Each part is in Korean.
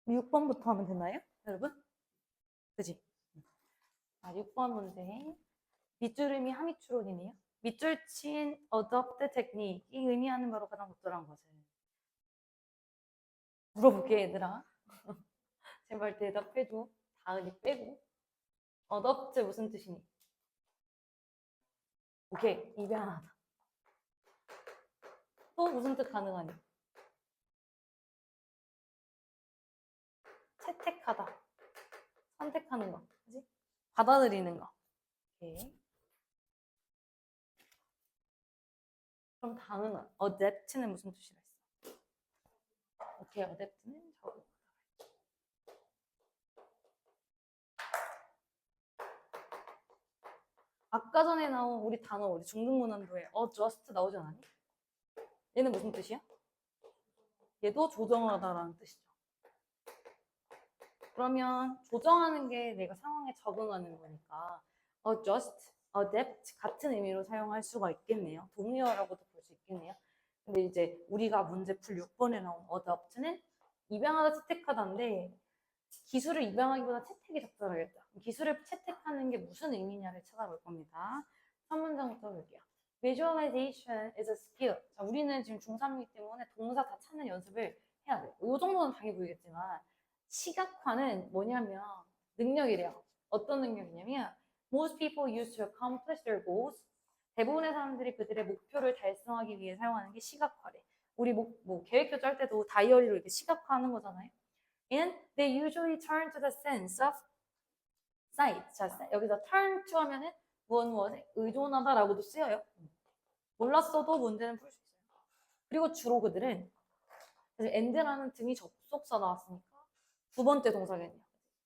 6번부터 하면 되나요? 여러분? 그지? 자, 6번 문제. 밑줄음이 함익추론이네요. 밑줄 친 adopt technique 이 의미하는 바로 가장 적절한 것은 물어볼게 얘들아. 제발 대답해줘. 다은이 빼고. adopt 무슨 뜻이니? 오케이, 입양하다. 또 무슨 뜻 가능하니? 채택하다. 선택하는 거. 그지? 받아들이는 거. 오케이. 그럼 다음은 adapt는 무슨 뜻이라 했어? 오케이, adapt는 적응. 아까 전에 나온 우리 단어 우리 중등문헌도에 adjust 나오지 않았니? 얘는 무슨 뜻이야? 얘도 조정하다라는 뜻이죠. 그러면 조정하는 게 내가 상황에 적응하는 거니까 adjust, adapt 같은 의미로 사용할 수가 있겠네요. 동의어라고도 볼 수 있겠네요. 근데 이제 우리가 문제 풀 6번에 나온 adapt는 입양하다 채택하다인데 기술을 입양하기보다 채택이 적절하겠다. 기술을 채택하는 게 무슨 의미냐를 찾아볼 겁니다. 3문장부터 볼게요. Visualization is a skill. 자, 우리는 지금 중3이기 때문에 동사 다 찾는 연습을 해야 돼요. 이 정도는 당연히 보이겠지만 시각화는 뭐냐면 능력이래요. 어떤 능력이냐면 Most people use to accomplish their goals. 대부분의 사람들이 그들의 목표를 달성하기 위해 사용하는 게 시각화래. 우리 뭐 계획표 짤 때도 다이어리로 이렇게 시각화하는 거잖아요. And they usually turn to the sense of sight. 자, 여기서 turn to 하면은 무엇에 의존하다라고도 쓰여요. 몰랐어도 문제는 풀 수 있어요. 그리고 주로 그들은 and라는 등이 접속사 나왔으니까 두 번째 동사겠네요.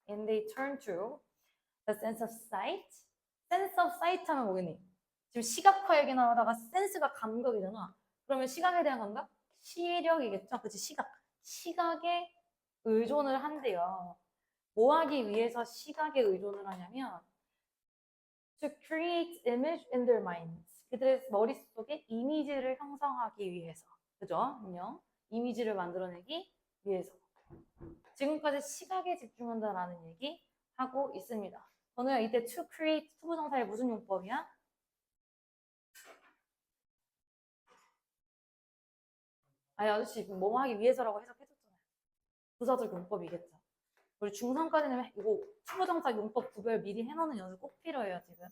And they turn to the sense of sight. sense of sight 하면 뭐겠니? 지금 시각화 얘기 나오다가 sense가 감각이잖아. 그러면 시각에 대한 감각? 시력이겠죠? 그치? 시각. 시각에 의존을 한대요. 뭐 하기 위해서 시각에 의존을 하냐면 to create image in their minds. 그들의 머릿속에 이미지를 형성하기 위해서. 그죠? 안녕. 이미지를 만들어내기 위해서. 지금까지 시각에 집중한다라는 얘기 하고 있습니다. 저는 이때 to create 투부정사의 무슨 용법이야? 아니 아저씨 뭐 하기 위해서라고 해석해줬잖아요. 부사적 용법이겠죠. 우리 중3까지는 이거 투부정사 용법 구별 미리 해놓는 연습 꼭 필요해요 지금.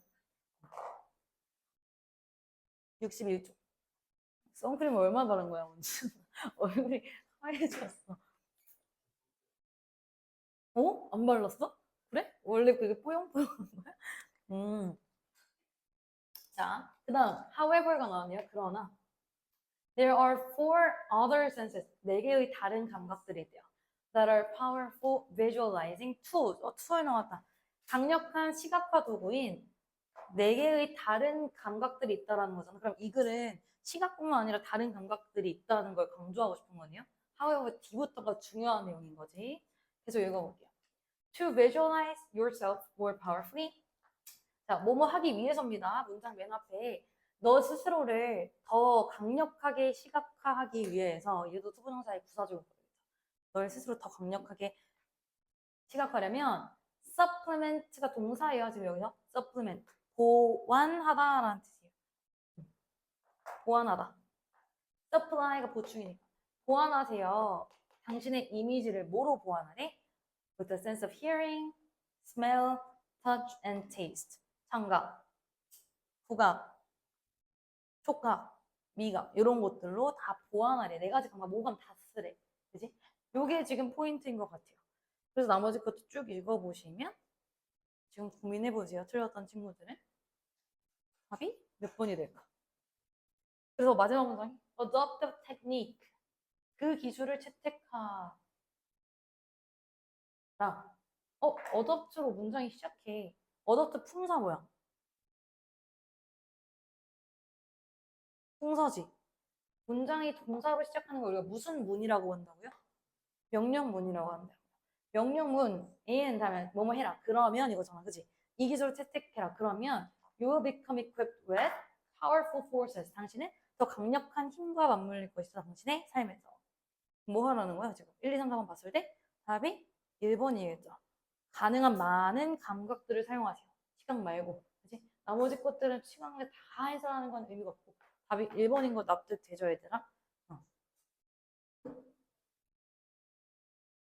61쪽. 선크림을 얼마나 바른 거야 먼저. 얼굴이 하얘졌어. 어? 안 발랐어? 그래? 원래 그게 뽀용뽀용한 거야? 자, 그 다음 however가 나왔네요. 그러나 There are four other senses. 네 개의 다른 감각들이 있대요. That are powerful visualizing tools. tool 나왔다. 강력한 시각화 도구인 네 개의 다른 감각들이 있다라는 거잖아. 그럼 이 글은 시각뿐만 아니라 다른 감각들이 있다는 걸 강조하고 싶은 거네요. However, D부터가 중요한 내용인 거지. 계속 읽어볼게요. To visualize yourself more powerfully. 자, 뭐뭐 하기 위해서입니다. 문장 맨 앞에 너 스스로를 더 강력하게 시각화하기 위해서 얘도 투부정사의 부사적인 거겠죠. 널 스스로 더 강력하게 시각화하려면 supplement가 동사예요. 지금 여기서 supplement 보완하다라는 뜻이에요. 보완하다. supply가 보충이니까 보완하세요. 당신의 이미지를 뭐로 보완하래? With the sense of hearing, smell, touch, and taste. 청각, 후각, 촉각, 미각 이런 것들로 다 보완하래. 네 가지 감각 모감 다 쓰래. 그지? 요게 지금 포인트인 것 같아요. 그래서 나머지 것도 쭉 읽어보시면 지금 고민해보세요. 틀렸던 친구들은. 답이 몇 번이 될까? 그래서 마지막 문장이 adopt the technique. 그 기술을 채택하라. adopt로 문장이 시작해. adopt 품사 뭐야? 동사지. 문장이 동사로 시작하는 걸 우리가 무슨 문이라고 한다고요? 명령문이라고 한다고요. 명령문 and 하면 뭐뭐 해라. 그러면 이거잖아. 그지? 이 기술을 채택해라. 그러면 you will become equipped with powerful forces. 당신은 더 강력한 힘과 맞물릴 것이다. 당신의 삶에서. 뭐 하라는 거야? 지금 1, 2, 3, 4번 봤을 때 답이 1번이겠죠. 가능한 많은 감각들을 사용하세요. 시각 말고. 그치? 나머지 것들은 시각에 다 해설하는 건 의미가 없고. 답이 1번인 거 납득되죠, 얘들아?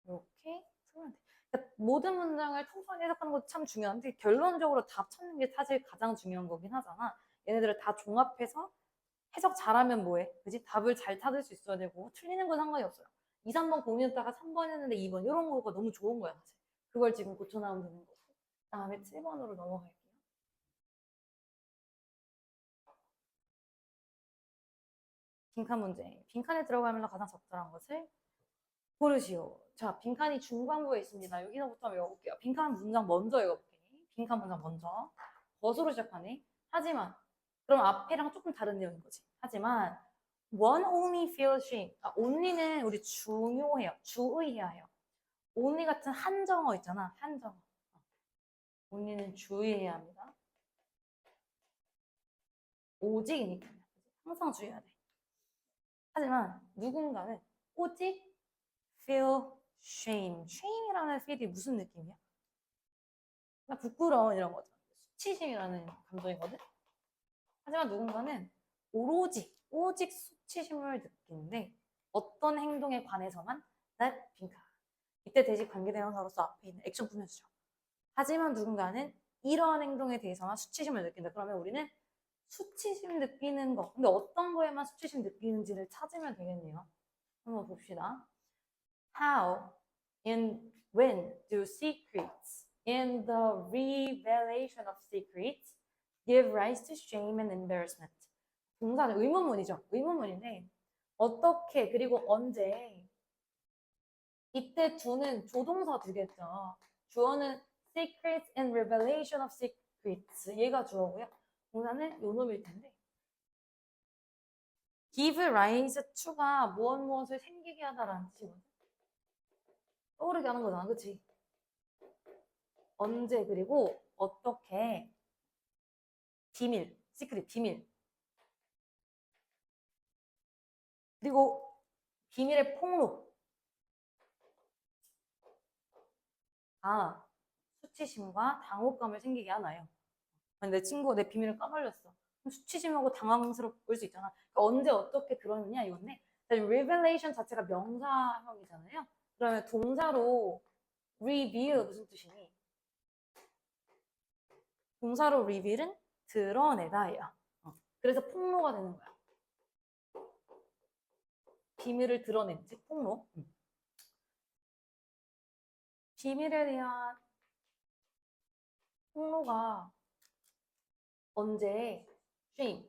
이렇게 풀면 돼. 그러니까 모든 문장을 통솔히 해석하는 것도 참 중요한데 결론적으로 답 찾는 게 사실 가장 중요한 거긴 하잖아. 얘네들을 다 종합해서 해석 잘하면 뭐해? 그지? 답을 잘 찾을 수 있어야 되고 틀리는 건 상관이 없어요. 2, 3번 고민했다가 3번 했는데 2번 이런 거가 너무 좋은 거야 사실. 그걸 지금 고쳐 나오면 되는 거고. 다음에 7번으로 넘어갈게요. 빈칸 문제. 빈칸에 들어가면 가장 적절한 것을 고르시오. 자, 빈칸이 중반부에 있습니다. 여기서부터 외워볼게요. 빈칸 문장 먼저 읽어볼게. 빈칸 문장 먼저. 벗으로 시작하네. 하지만, 그럼 앞에랑 조금 다른 내용인 거지. 하지만, one only feels shame. 아, only는 우리 중요해요. 주의해야 해요. only 같은 한정어 있잖아. 한정어. only는 주의해야 합니다. 오직이니까요. 항상 주의해야 돼. 하지만, 누군가는 오직 feel shame. shame이라는 feel이 무슨 느낌이야? 그러니까 부끄러운 이런 거죠. 수치심이라는 감정이거든. 하지만 누군가는 오직 수치심을 느끼는데 어떤 행동에 관해서만 that 빈칸. 이때 대신 관계대명사로서 앞에 있는 액션 꾸며주죠. 하지만 누군가는 이러한 행동에 대해서만 수치심을 느낀다. 그러면 우리는 수치심 느끼는 거. 근데 어떤 거에만 수치심 느끼는지를 찾으면 되겠네요. 한번 봅시다. How and when do secrets and the revelation of secrets give rise to shame and embarrassment? 동사는 의문문이죠. 의문문인데 어떻게 그리고 언제 이때 do는 조동사 되겠죠. 주어는 secrets and revelation of secrets 얘가 주어고요. 동사는 요 놈일 텐데 give rise to가 무엇을 생기게 하다라는 뜻이거든. 떠오르게 하는 거잖아. 그치? 언제 그리고 어떻게 비밀, 시크릿, 비밀 그리고 비밀의 폭로 아 수치심과 당혹감을 생기게 하나요? 아니, 내 친구가 내 비밀을 까발렸어. 수치심하고 당황스러울 수 있잖아. 그러니까 언제 어떻게 그러느냐 이건데 revelation 자체가 명사형이잖아요. 그러면 동사로 reveal 무슨 뜻이니? 동사로 reveal은 드러내다예요. 그래서 폭로가 되는 거야. 비밀을 드러낸 즉 폭로. 비밀에 대한 폭로가 언제 shame,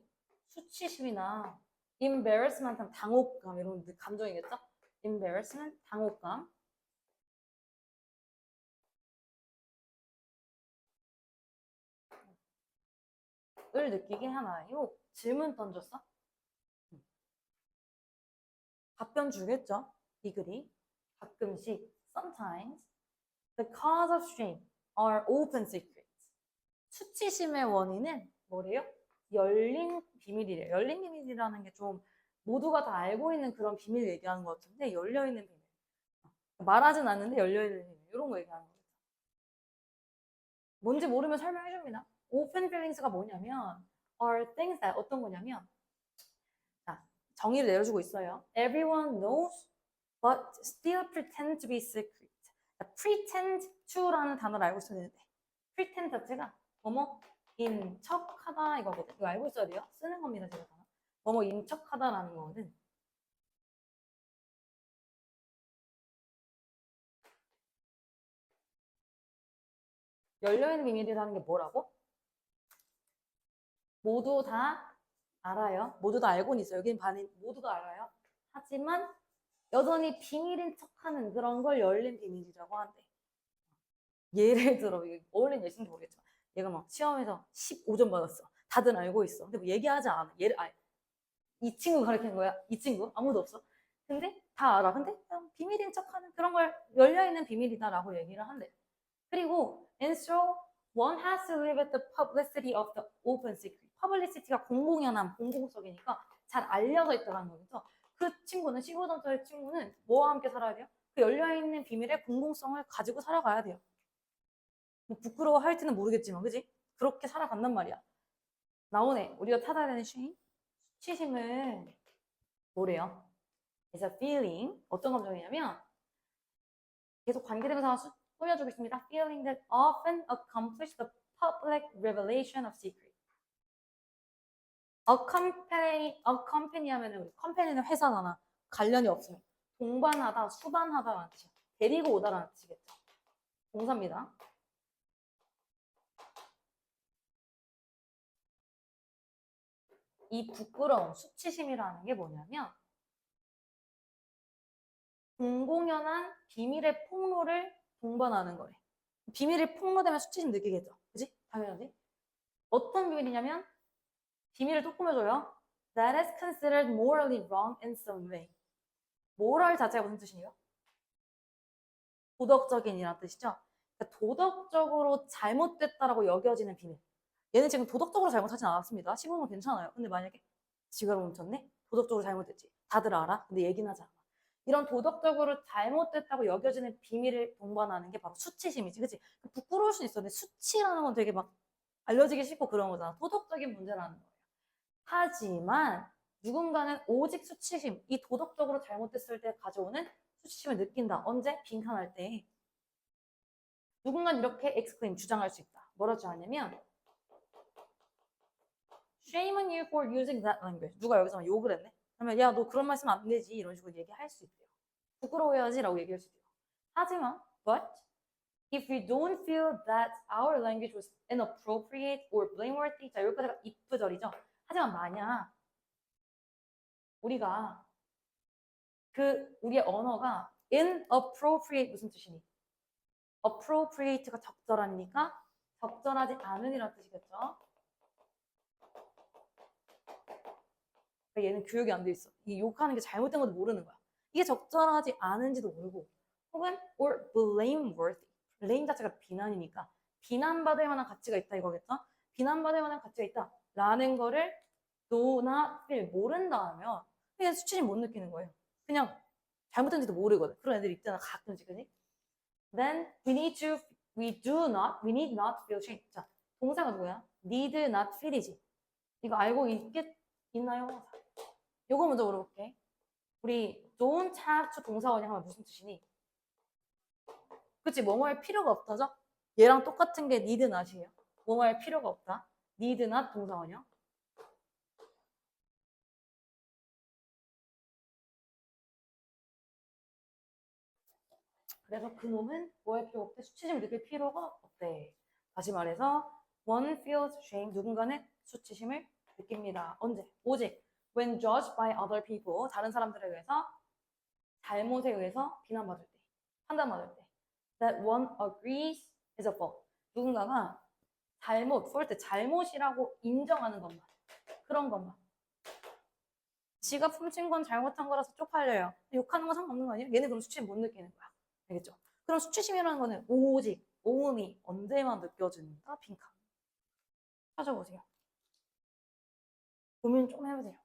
수치심이나 embarrassment, 당혹감 이런 감정이겠죠? embarrassment, 당혹감 을 느끼게 하나요? 질문 던졌어? 답변 주겠죠? 이 글이 가끔씩 sometimes the cause of shame are open secrets. 수치심의 원인은 뭐래요? 열린 비밀이래요. 열린 비밀이라는 게 좀 모두가 다 알고 있는 그런 비밀 얘기하는 것 같은데 열려있는 비밀. 말하진 않는데 열려있는 비밀. 이런 거 얘기하는 거죠. 뭔지 모르면 설명해 줍니다. open feelings가 뭐냐면 are things that 어떤 거냐면 자, 정의를 내려주고 있어요. Everyone knows but still pretend to be secret. pretend to라는 단어를 알고 있어야 되는데 pretend 자체가 뭐뭐인 척하다 이거거든. 이거 알고 있어야 돼요. 쓰는 겁니다. 제가 단어. 뭐뭐인 척하다라는 거거든. 열려있는 비밀이라는 게 뭐라고? 모두 다 알아요. 모두 다 알고는 있어요. 여기는 반은 모두 다 알아요. 하지만 여전히 비밀인 척하는 그런 걸 열린 비밀이라고 한대. 예를 들어 이게 어울린 예시인지 모르겠지만 얘가 막 시험에서 15점 받았어. 다들 알고 있어. 근데 뭐 얘기하지 않아. 얘를 이 친구 가르치는 거야. 이 친구 아무도 없어. 근데 다 알아. 근데 그냥 비밀인 척하는 그런 걸 열려있는 비밀이다라고 얘기를 한대. 그리고 and so one has to live at the publicity of the open secret. publicity가 공공연한 공공성이니까 잘 알려져 있다는 거죠. 그 친구는 15점짜리 친구는 뭐와 함께 살아야 돼요? 그 열려있는 비밀의 공공성을 가지고 살아가야 돼요. 뭐 부끄러워할지는 모르겠지만, 그지? 그렇게 살아간단 말이야. 나오네. 우리가 찾아야 되는 수치심은 뭐래요? It's a feeling. 어떤 감정이냐면 계속 관계대명사가 꾸며주고 있습니다. Feeling that often accomplish the public revelation of secret. accompany 하면은 우리 company는 회사잖아. 관련이 없어요. 동반하다, 수반하다라는 뜻이야. 데리고 오다라는 뜻이겠죠. 동사입니다. 이 부끄러움, 수치심이라는 게 뭐냐면 공공연한 비밀의 폭로를 동반하는 거래. 비밀이 폭로되면 수치심 느끼겠죠. 그지? 당연하지? 어떤 비밀이냐면 비밀을 또 꾸며줘요. That is considered morally wrong in some way. moral 자체가 무슨 뜻이에요? 도덕적인이라는 뜻이죠. 그러니까 도덕적으로 잘못됐다라고 여겨지는 비밀. 얘는 지금 도덕적으로 잘못하진 않았습니다. 15분 괜찮아요. 근데 만약에 지갑을 훔쳤네? 도덕적으로 잘못됐지. 다들 알아? 근데 얘기는 하지 않아. 이런 도덕적으로 잘못됐다고 여겨지는 비밀을 동반하는 게 바로 수치심이지. 그치? 부끄러울 수 있어. 근데 수치라는 건 되게 막 알려지기 싫고 그런 거잖아. 도덕적인 문제라는 거예요. 하지만 누군가는 오직 수치심, 이 도덕적으로 잘못됐을 때 가져오는 수치심을 느낀다. 언제? 빈칸할 때. 누군가는 이렇게 exclaim, 주장할 수 있다. 뭐라 주장하냐면 Shame on you for using that language. 누가 여기서 욕을 했네? 그러면 야, 너 그런 말씀 안 되지. 이런 식으로 얘기할 수 있대요. 부끄러워야지 라고 얘기할 수 있대요. 하지만 but if we don't feel that our language was inappropriate or blameworthy. 자, 여기까지가 if절이죠. 하지만 만약 우리가 우리의 언어가 inappropriate 무슨 뜻이니? appropriate가 적절하니까 적절하지 않은이라는 뜻이겠죠. 그러니까 얘는 교육이 안 돼 있어. 이 욕하는 게 잘못된 것도 모르는 거야. 이게 적절하지 않은지도 모르고 혹은 or blameworthy. blame 자체가 비난이니까 비난받을 만한 가치가 있다 이거겠죠. 비난받을 만한 가치가 있다 라는 거를 do not feel 모른다 하면 그냥 수치심 못 느끼는 거예요. 그냥 잘못된지도 모르거든. 그런 애들 있잖아 가끔씩. 그지? Then we need not feel shame. 자, 동사가 누구야? need not feel이지. 이거 알고 있나요? 요거 먼저 물어볼게. 우리 don't have to 동사원이 하면 무슨 뜻이니? 그치? 뭐뭐 할 필요가 없다죠? 얘랑 똑같은 게 need not이에요. 뭐뭐 할 필요가 없다. need not 동사원이요. 그래서 그놈은 뭐 할 필요 없대? 수치심을 느낄 필요가 없대. 다시 말해서 one feels shame. 누군가는 수치심을 느낍니다. 언제? 오직 when judged by other people. 다른 사람들에 의해서 잘못에 의해서 비난받을 때, 판단받을 때. That one agrees is a fault. 누군가가 fault, 잘못이라고 인정하는 것만. 그런 것만. 지갑 훔친 건 잘못한 거라서 쪽팔려요. 욕하는 건 상관없는 거 아니에요? 얘는 그럼 수치심 못 느끼는 거야. 알겠죠? 그럼 수치심이라는 거는 오직, only, 언제만 느껴진다? 빈칸. 찾아보세요. 고민 좀 해보세요.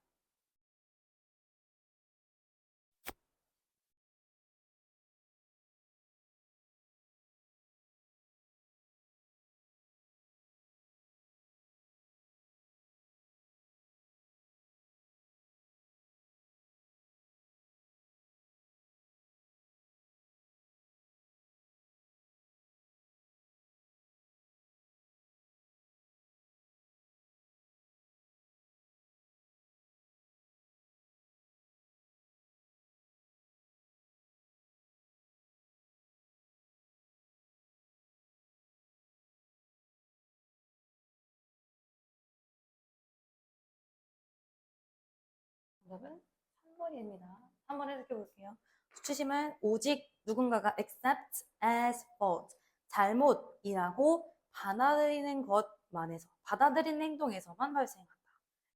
정답은 3번입니다. 한번 해석해 볼게요. 수치심은 오직 누군가가 accept as fault, 잘못이라고 받아들이는 것만에서, 받아들이는 행동에서만 발생한다.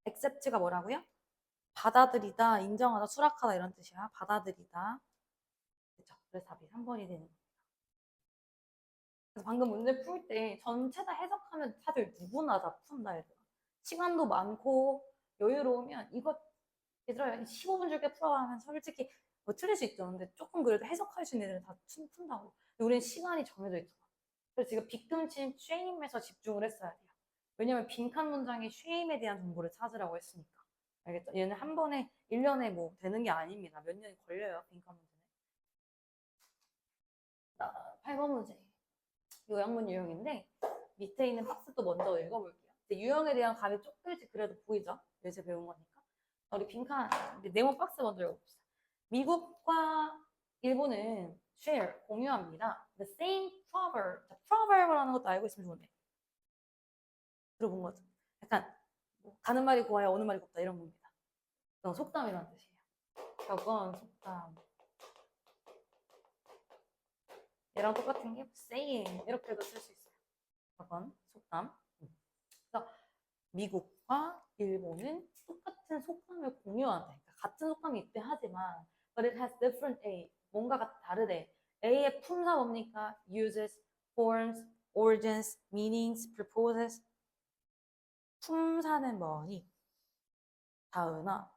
accept가 뭐라고요? 받아들이다, 인정하다, 수락하다 이런 뜻이야. 받아들이다. 그렇죠? 그래서 답이 3번이 되는 겁니다. 그래서 방금 문제 풀 때 전체 다 해석하면 사실 누구나 다 푼다 얘들아. 시간도 많고 여유로우면 이거 얘들아 15분 줄게 풀어가면 솔직히 뭐 틀릴 수 있죠. 근데 조금 그래도 해석할 수 있는 애들은 다 푼다고. 근데 우리는 시간이 정해져 있잖아. 그래서 지금 빅tum친 쉐임에서 집중을 했어야 돼요. 왜냐면 빈칸 문장에 쉐임에 대한 정보를 찾으라고 했으니까. 알겠죠? 얘는 한 번에 1년에 뭐 되는 게 아닙니다. 몇 년이 걸려요, 빈칸 문제는. 8번 문제. 요양문 유형인데 밑에 있는 박스도 먼저 읽어볼게요. 유형에 대한 감이 조금씩 그래도 보이죠? 요새 배운 거니까. 우리 빈칸, 네모 박스 먼저 읽어봅시다. 미국과 일본은 share, 공유합니다. The same proverb. proverb라는 것도 알고 있으면 좋은데. 들어본 거죠? 약간 뭐 가는 말이 고와야 오는 말이 곱다 이런 겁니다. 이건 속담이라는 뜻이에요. 저건 속담. 얘랑 똑같은 게 saying 이렇게도 쓸 수 있어요. 저건 속담. 그래서 미국과 일본은 똑같은 속담을 공유한다. 그러니까 같은 속담이 있대 하지만 but it has different A. 뭔가가 다르대. A의 품사 뭡니까? uses, forms, origins, meanings, purposes. 품사는 뭐니? 다은아.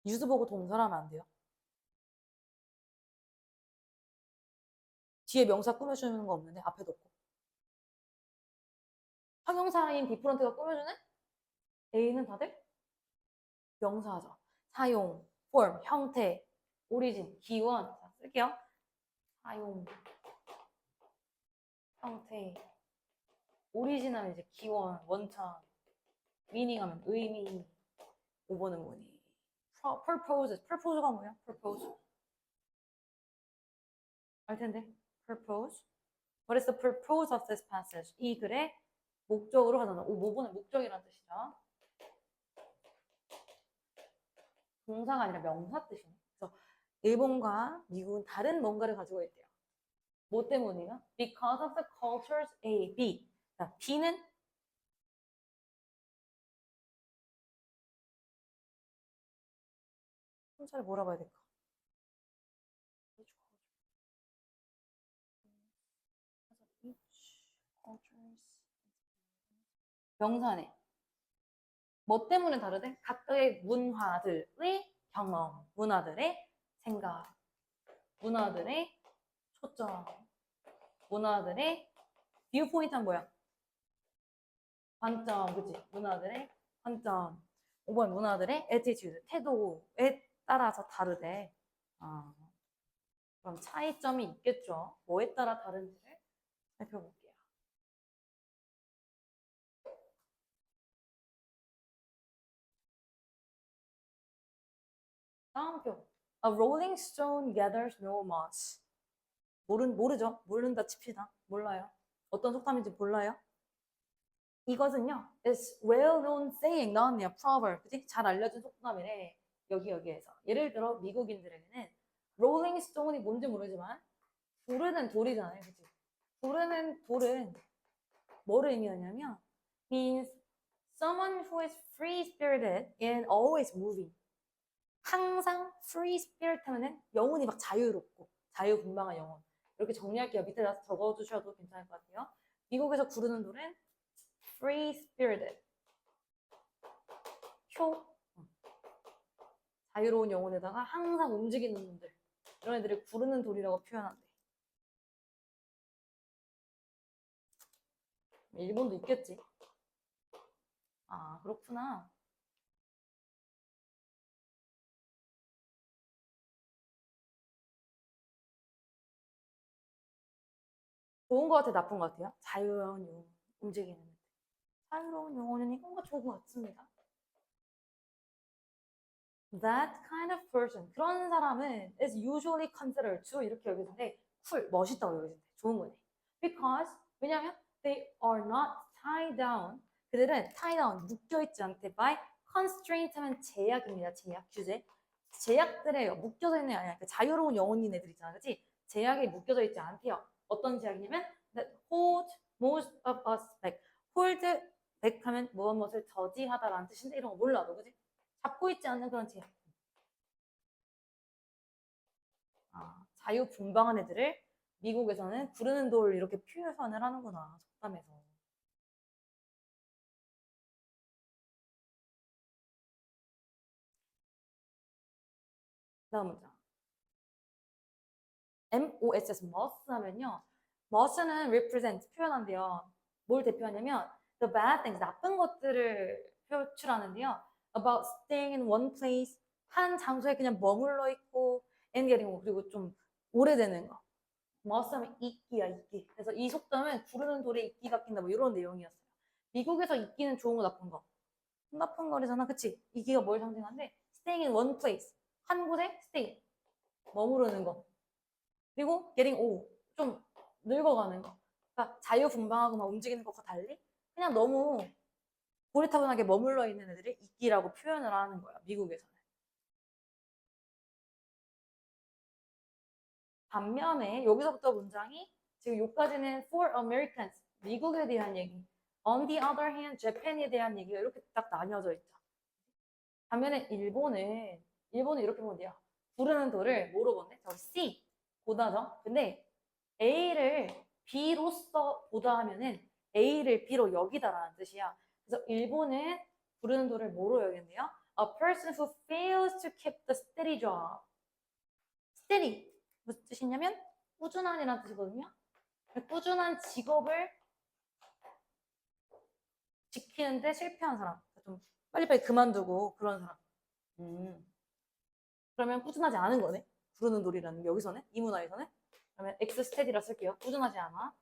use 보고 동사라면 안 돼요. 뒤에 명사 꾸며주는 거 없는데 앞에 놓고. 형용사인 different가 꾸며주네? A는 다들 명사죠. 사용, form, 형태, origin, 기원. 자, 쓸게요. 사용, 형태, 오리지널 이제 기원, 원천, 미닝하면 의미, 5번은 뭐니? purpose, purpose가 뭐야? purpose. 알 텐데. purpose. What is the purpose of this passage? 이 글의 목적으로 하잖아. 5번은 목적이라는 뜻이죠. 동사가 아니라 명사 뜻이네. 그래서 일본과 미국은 다른 뭔가를 가지고 있대요. 뭐 때문이야? Because of the cultures A, B. 자, B는 품사를 뭐라고 해야 될까? 명사네. 뭐 때문에 다르대? 각각의 문화들의 경험, 문화들의 생각, 문화들의 초점, 문화들의 뷰포인트는 뭐야? 관점, 그치? 문화들의 관점. 5번 문화들의 attitude, 태도에 따라서 다르대. 아, 그럼 차이점이 있겠죠? 뭐에 따라 다른지를 살펴볼게요. 다음 표. A rolling stone gathers no moss. 모르죠? 모른다 칩시다. 몰라요. 어떤 속담인지 몰라요? 이것은요, is well known saying 나왔네요. proverb, 그치? 잘 알려진 속담이래. 여기에서. 예를 들어 미국인들에게는 rolling stone이 뭔지 모르지만 구르는 돌이잖아요, 그치? 구르는 돌은 뭐를 의미하냐면 means someone who is free-spirited and always moving. 항상 free-spirit 하면은 영혼이 막 자유롭고 자유분방한 영혼. 이렇게 정리할게요. 밑에다 적어주셔도 괜찮을 것 같아요. 미국에서 구르는 돌은 free-spirited. 자유로운 영혼에다가 항상 움직이는 놈들. 이런 애들을 구르는 돌이라고 표현한대. 일본도 있겠지. 아, 그렇구나. 좋은 것 같아, 나쁜 것 같아요? 자유로운 영혼, 움직이는 애들. 자유로운 영혼은 뭔가 좋은 것 같습니다. That kind of person, 그런 사람은 is usually considered, 주로 이렇게 여기는데 쿨, 멋있다고 여기는데 좋은 거네. Because, 왜냐면 they are not tied down, 그들은 tie down, 묶여있지 않대 by constraint 하면 제약입니다. 제약, 규제. 제약들에 묶여져 있는 게 아니라 그러니까 자유로운 영혼인 애들 있잖아, 그치? 제약에 묶여져 있지 않대요. 어떤 제약이냐면 that hold most of us back. hold back 하면 무엇을 저지하다라는 뜻인데 이런 거 몰라도, 그치? 잡고 있지 않는 그런 제약. 아, 자유분방한 애들을 미국에서는 구르는 돌 이렇게 표현을 하는구나. 속담에서. 다음 문장. MOSS, must 하면요. must는 represent, 표현한대요. 뭘 대표하냐면 the bad things, 나쁜 것들을 표출하는데요. about staying in one place, 한 장소에 그냥 머물러 있고 and getting, 그리고 좀 오래되는 거. must 하면 이끼야, 이끼. 그래서 이 속담은 구르는 돌에 이끼가 낀다, 뭐 이런 내용이었어요. 미국에서 이끼는 좋은 거, 나쁜 거? 나쁜 거래잖아, 그치? 이끼가 뭘 상징하는데 staying in one place, 한 곳에 stay, 머무르는 거. 그리고 getting old, 좀 늙어가는 거. 그러니까 자유분방하고 막 움직이는 것과 달리 그냥 너무 고리타분하게 머물러 있는 애들을 이끼라고 표현을 하는 거야, 미국에서는. 반면에 여기서부터 문장이 지금 여기까지는 for Americans, 미국에 대한 얘기. On the other hand, Japan에 대한 얘기가 이렇게 딱 나뉘어져 있죠. 반면에 일본은 이렇게 보면 돼요. 부르는 돌을 뭐로 본대? 저기 C, 보다죠. 근데 A를 B로서 보다 하면은 A를 B로 여기다라는 뜻이야. 그래서 일본은 부르는 돌을 뭐로 여긴대요? A person who fails to keep the steady job. steady 무슨 뜻이냐면 꾸준한이라는 뜻이거든요. 꾸준한 직업을 지키는데 실패한 사람. 좀 빨리빨리 그만두고 그런 사람. 그러면 꾸준하지 않은 거네. 부르는 돌이라는 게 여기서는, 이 문화에서는. 그러면 X 스테디라 쓸게요. 꾸준하지 않아.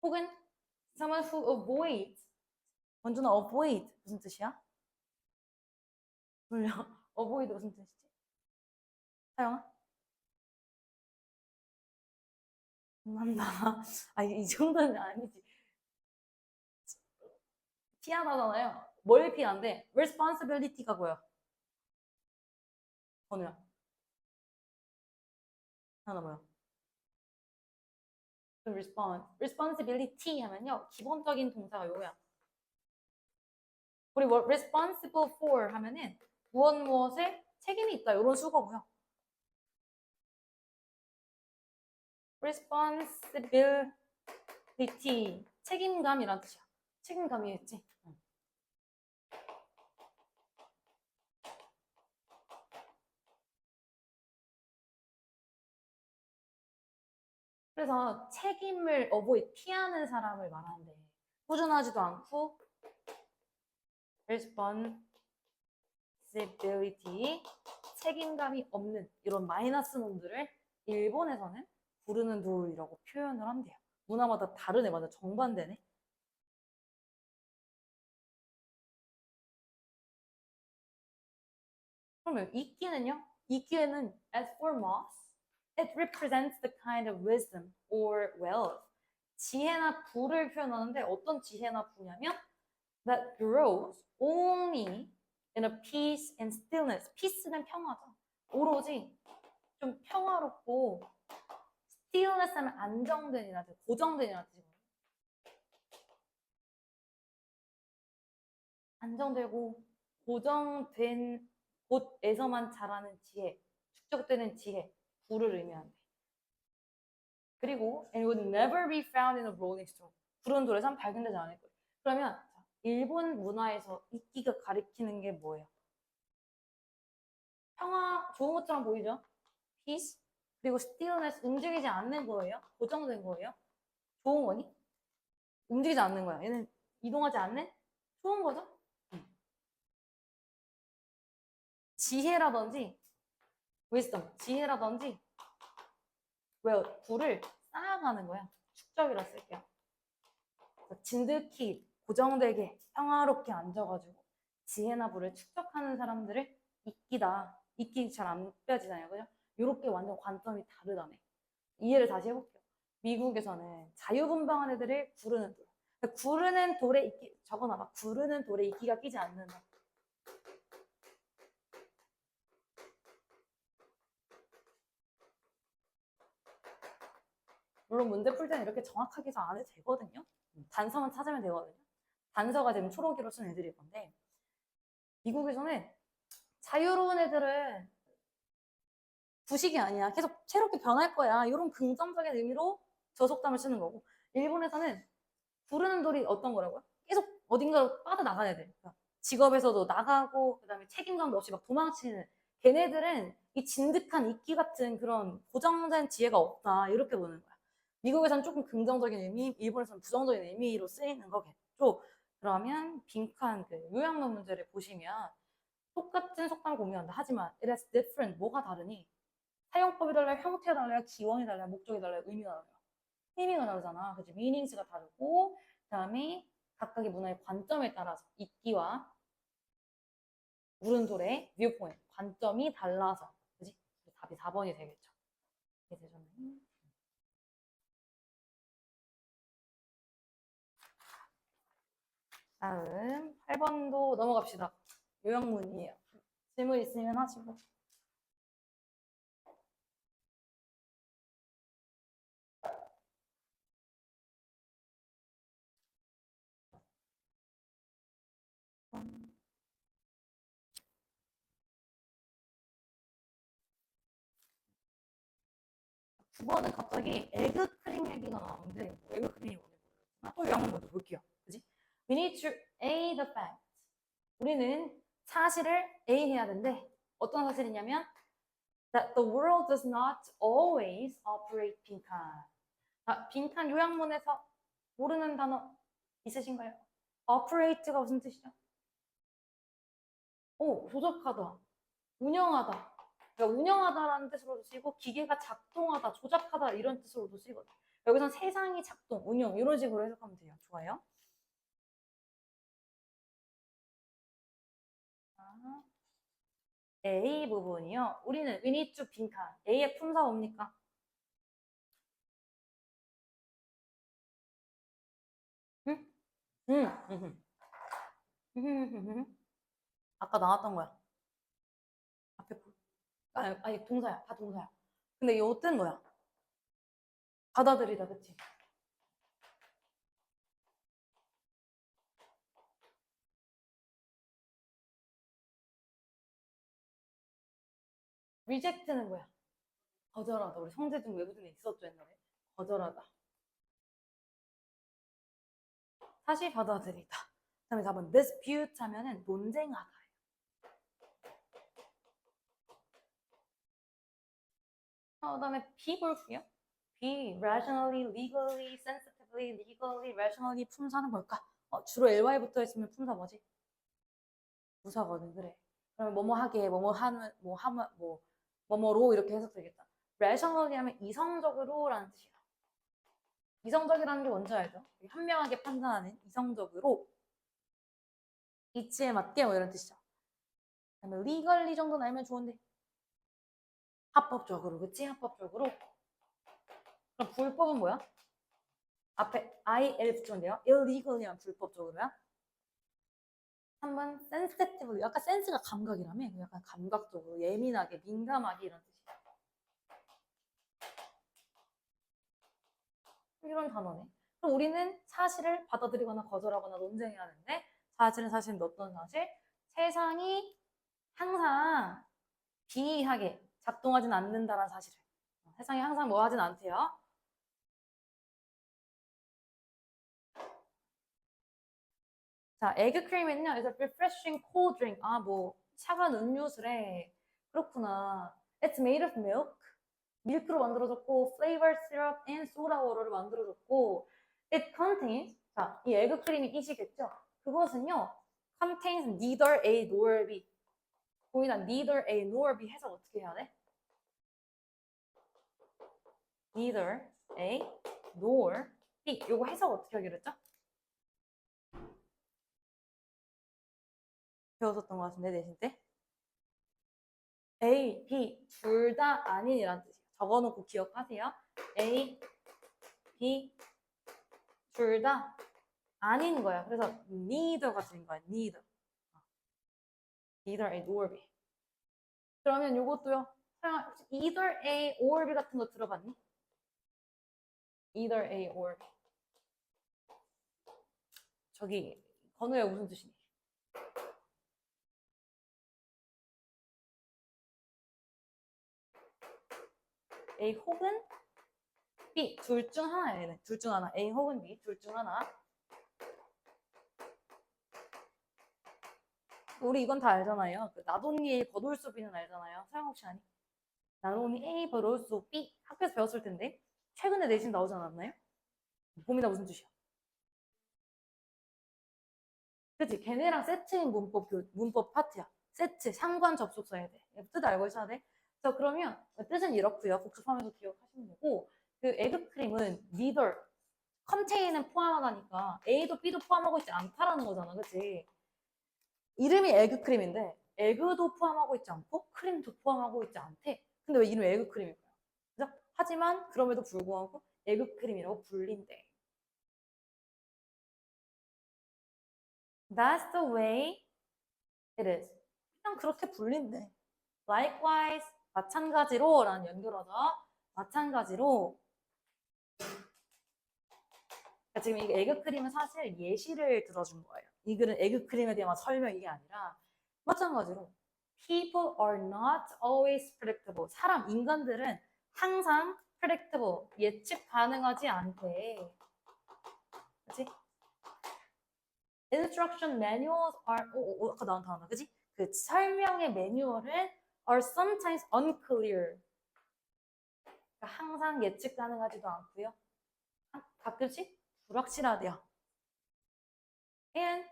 혹은 someone who avoids. 먼저는 avoid 무슨 뜻이야? 몰라. avoid 무슨 뜻이지? 사영아? 한다. 아, 이 정도는 아니지. 피하다잖아요. 뭘 피한데? responsibility가 뭐야? 번호야. 하나 뭐야? responsibility 하면요. 기본적인 동사가 요거야. 우리 responsible for 하면은 무엇에 책임이 있다. 이런 수거고요. responsibility, 책임감이란 뜻이야. 책임감이겠지. 그래서 책임을 피하는 사람을 말하는데 꾸준하지도 않고 responsibility, 책임감이 없는 이런 마이너스 놈들을 일본에서는 부르는 돌이라고 표현을 한대요. 문화마다 다르네. 맞아, 정반대네. 그러면 이끼는요? 이끼에는 as for moss, it represents the kind of wisdom or wealth. 지혜나 부를 표현하는데 어떤 지혜나 부냐면 that grows only in a peace and stillness. peace는 평화죠. 오로지 좀 평화롭고 stillness 하면 안정된이라는 뜻, 고정된이라는 뜻이거든요. 안정되고 고정된 곳에서만 자라는 지혜, 축적되는 지혜, 부를 의미한대. 그리고 and would never be found in a rolling stone. 부른 돌에선 발견되지 않을 거예요. 그러면 일본 문화에서 이끼가 가리키는 게 뭐예요? 평화, 좋은 것처럼 보이죠? peace, 그리고 stillness, 움직이지 않는 거예요? 고정된 거예요? 좋은 거니? 움직이지 않는 거야. 얘는 이동하지 않는? 좋은 거죠? 지혜라든지 wisdom, 지혜라든지 부를 쌓아가는 거야. 축적이라 쓸게요. 진득히 고정되게 평화롭게 앉아가지고 지혜나 부를 축적하는 사람들을 이끼다. 이끼 잘 안 빼지잖아요. 그죠? 이렇게 완전 관점이 다르다네. 이해를 다시 해볼게요. 미국에서는 자유분방한 애들을 구르는 돌. 구르는 돌에 이끼, 적어놔봐. 구르는 돌에 이끼가 끼지 않는다. 물론 문제 풀 때는 이렇게 정확하게 잘 안 해도 되거든요. 단서만 찾으면 되거든요. 단서가 지금 초록이로 쓴 애들일 건데 미국에서는 자유로운 애들은 부식이 아니야. 계속 새롭게 변할 거야. 이런 긍정적인 의미로 저 속담을 쓰는 거고 일본에서는 구르는 돌이 어떤 거라고요? 계속 어딘가로 빠져나가야 돼. 그러니까 직업에서도 나가고 그다음에 책임감도 없이 막 도망치는 걔네들은 이 진득한 이끼 같은 그런 고정된 지혜가 없다 이렇게 보는 거야. 미국에서는 조금 긍정적인 의미, 일본에서는 부정적인 의미로 쓰이는 거겠죠. 그러면 빈칸 그 요약문 문제를 보시면 똑같은 속담을 공유한다. 하지만 it is different. 뭐가 다르니? 사용법이 달라요, 형태가 달라요, 기원이 달라요, 목적이 달라요, 의미가 달라요. 의미가 다르잖아. 그치? meanings가 다르고 그다음에 각각의 문화의 관점에 따라서 이끼와 물은돌의 viewpoint, 관점이 달라서 그지? 답이 4번이 되겠죠. 이게 되셨나요? 다음 8번도 넘어갑시다. 요약문이에요. 질문 있으면 하시고. 두 번은 갑자기 에그크림 얘기가 나오는데 에그크림이 뭔지 모르겠지만 또 요약문 먼저 볼게요. 그지? We need to A the fact. 우리는 사실을 A 해야 되는데 어떤 사실이냐면 that the world does not always operate 빈칸. 아, 빈칸 요약문에서 모르는 단어 있으신가요? operate가 무슨 뜻이죠? 오, 조작하다, 운영하다. 그러니까 운영하다라는 뜻으로도 쓰이고 기계가 작동하다, 조작하다 이런 뜻으로도 쓰이거든요. 여기선 세상이 작동, 운영 이런 식으로 해석하면 돼요. 좋아요. A 부분이요. 우리는 we need to 빈칸. A의 품사 뭡니까? 응? 응. 아까 나왔던 거야. 앞에 아니 동사야. 다 동사야. 근데 요 뜻 뭐야? 받아들이다, 그치? reject는 뭐야? 거절하다. 우리 성재중 외부중에 있었죠, 옛날에. 거절하다. 다시 받아들이다. 그다음에 4번 dispute 하면은 논쟁하다. 그다음에 B 볼게요. B, rationally, legally, sensitively, legally, rationally 품사는 뭘까? 주로 ly 붙어 있으면 품사 뭐지? 부사거든, 그래. 그러면 뭐뭐 하게, 뭐뭐 하는, 뭐 하면, 뭐 뭐뭐로 이렇게 해석되겠다. rationally 하면 이성적으로라는 뜻이야. 이성적이라는 게 뭔지 알죠? 현명하게 판단하는 이성적으로 이치에 맞게 뭐 이런 뜻이죠. 그다음에 legally 정도는 알면 좋은데 합법적으로, 그치? 합법적으로. 그럼 불법은 뭐야? 앞에 IL 붙이면 돼요. illegally면 불법적으로야. 3번 sensitively. 아까 센스가 감각이라며. 약간 감각적으로, 예민하게, 민감하게 이런 뜻이야. 이런 단어네. 그럼 우리는 사실을 받아들이거나 거절하거나 논쟁해야 하는데 사실은 어떤 사실? 세상이 항상 비하게 작동하진 않는다는 사실을. 세상이 항상 뭐 하진 않대요. 자, 에그크림은요, is a refreshing cold drink. 아, 뭐, 차가운 음료수래. 그렇구나. It's made of milk. 밀크로 만들어졌고, flavored syrup and soda water로 만들어졌고, it contains, 자, 이 에그크림이 이시겠죠? 그것은요, contains neither A nor B. 보이나 neither A nor B 해석 어떻게 해야 돼? neither A nor B. 요거 해석 어떻게 하기로 했죠? 배웠었던 것 같은데, 내신 때? A, B 둘 다 아닌이란 뜻이에요. 적어놓고 기억하세요. A, B 둘 다 아닌 거야. 그래서 neither가 된 거야. neither. neither A nor B. 그러면 이것도요. either A or B 같은 거 들어봤니? either A or B. 저기 건우야 무슨 뜻이니? A 혹은 B 둘 중 하나야. 얘는 둘 중 하나. A 혹은 B 둘 중 하나. 우리 이건 다 알잖아요. 그 not only A but also B는 알잖아요. 사용 혹시 아니? not only A but also B 학교에서 배웠을 텐데 최근에 내신 나오지 않았나요? 봄이다 무슨 뜻이야? 그치? 걔네랑 세트인 문법 파트야. 세트, 상관 접속사야 돼. 뜻 알고 있어야 돼. 그래서 그러면 뜻은 이렇고요. 복습하면서 기억하시면 되고 그 에그크림은 neither, 컨테인은 포함하다니까 A도 B도 포함하고 있지 않다라는 거잖아. 그치? 이름이 에그크림인데 에그도 포함하고 있지 않고 크림도 포함하고 있지 않대. 근데 왜 이름이 에그크림일까요? 그죠? 하지만 그럼에도 불구하고 에그크림이라고 불린대. That's the way it is. 그냥 그렇게 불린대. Likewise, 마찬가지로 라는 연결어죠. 마찬가지로. 그러니까 지금 이 에그크림은 사실 예시를 들어준 거예요. 이 글은 에그크림에 대한 설명 이게 아니라 마찬가지로 People are not always predictable. 인간들은 항상 predictable, 예측 가능하지 않대. 그치? Instruction manuals are, 아까 나온 단어, 그치? 그 설명의 매뉴얼은 are sometimes unclear. 그러니까 항상 예측 가능하지도 않고요. 가끔씩 불확실하대요. And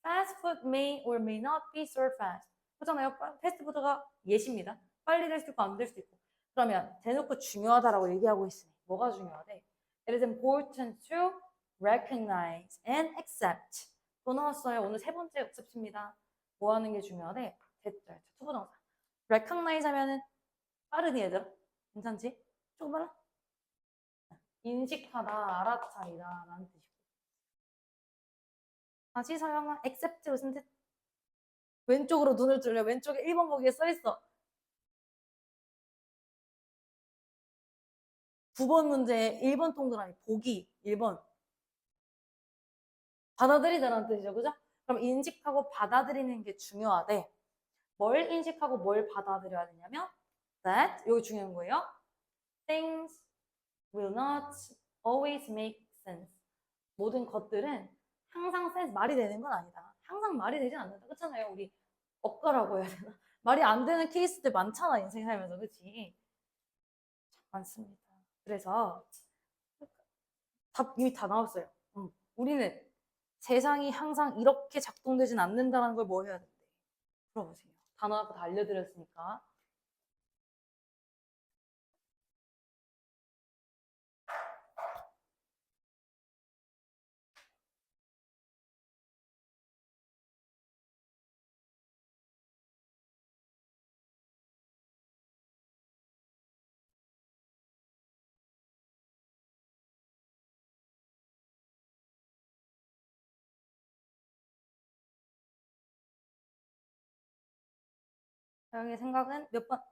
fast food may or may not be served fast. 그렇잖아요. 패스트푸드가 예시입니다. 빨리 될 수도 있고 안 될 수도 있고. 그러면 대놓고 중요하다라고 얘기하고 있으니 뭐가 중요하대? It is important to recognize and accept. 또 나왔어요. 오늘 세 번째 학습입니다. 뭐 하는 게 중요하대? 됐죠. 투부정사. recognize 하면은 빠르니 얘들아? 괜찮지? 조금 빨라? 인식하다, 알아차리다 라는 뜻이고. 다시 사용한 accept 무슨 뜻? 왼쪽으로 눈을 들려. 왼쪽에 1번 보기에 써있어. 9번 문제 1번 동그라미 보기 1번. 받아들이다라는 뜻이죠. 그죠? 그럼 인식하고 받아들이는 게 중요하대. 뭘 인식하고 뭘 받아들여야 되냐면 that, 여기 중요한 거예요. Things will not always make sense. 모든 것들은 항상 센스, 말이 되는 건 아니다. 항상 말이 되진 않는다. 그렇잖아요. 우리 억가라고 해야 되나? 말이 안 되는 케이스들 많잖아. 인생 살면서. 그치? 많습니다. 그래서 이미 다 나왔어요. 우리는 세상이 항상 이렇게 작동되진 않는다는 걸 뭐 해야 되는데? 물어보세요. 단어 아까 다 알려드렸으니까. 형의 생각은 몇 번?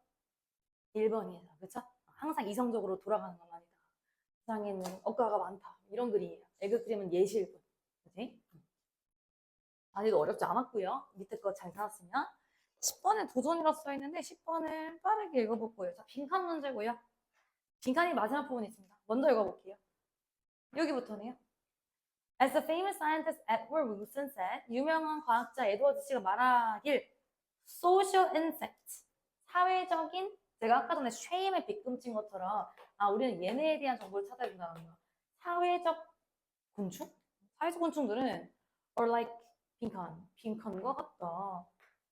1번이에요. 그렇죠? 항상 이성적으로 돌아가는 건 아니다. 세상에는 억가가 많다. 이런 글이에요. 에그크림은 예시일 뿐. 그치? 아직도 어렵지 않았고요. 밑에 거 잘 찾았으면. 10번에 도전이라고 써있는데 10번은 빠르게 읽어볼 거예요. 자, 빈칸 문제고요. 빈칸이 마지막 부분에 있습니다. 먼저 읽어볼게요. 여기부터네요. As the famous scientist Edward Wilson said, 유명한 과학자 에드워드 씨가 말하길 social insects, 사회적인, 제가 아까 전에 쉐임에 빗금친 것처럼 우리는 얘네에 대한 정보를 찾아야 된다는 거. 사회적 곤충? 사회적 곤충들은 are like 빈칸과 같다.